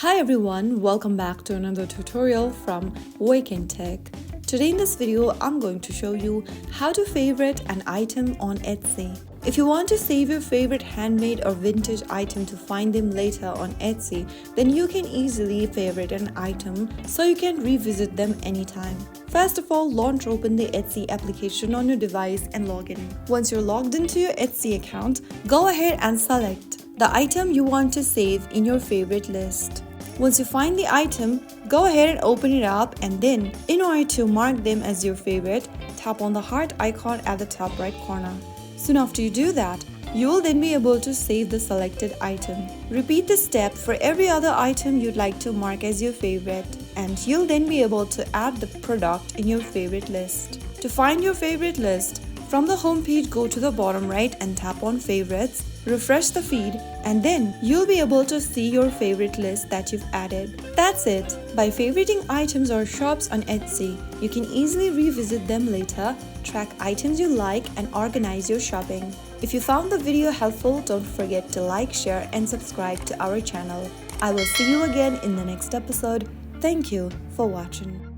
Hi everyone, welcome back to another tutorial from Wake&Tech. Today in this video, I'm going to show you how to favorite an item on Etsy. If you want to save your favorite handmade or vintage item to find them later on Etsy, then you can easily favorite an item so you can revisit them anytime. First of all, launch open the Etsy application on your device and log in. Once you're logged into your Etsy account, go ahead and select the item you want to save in your favorite list. Once you find the item, go ahead and open it up, and then, in order to mark them as your favorite, tap on the heart icon at the top right corner. Soon after you do that, you will then be able to save the selected item. Repeat this step for every other item you'd like to mark as your favorite, and you'll then be able to add the product in your favorite list. To find your favorite list, from the home page, go to the bottom right and tap on favorites, refresh the feed, and then you'll be able to see your favorite list that you've added. That's it! By favoriting items or shops on Etsy, you can easily revisit them later, track items you like, and organize your shopping. If you found the video helpful, don't forget to like, share, and subscribe to our channel. I will see you again in the next episode. Thank you for watching.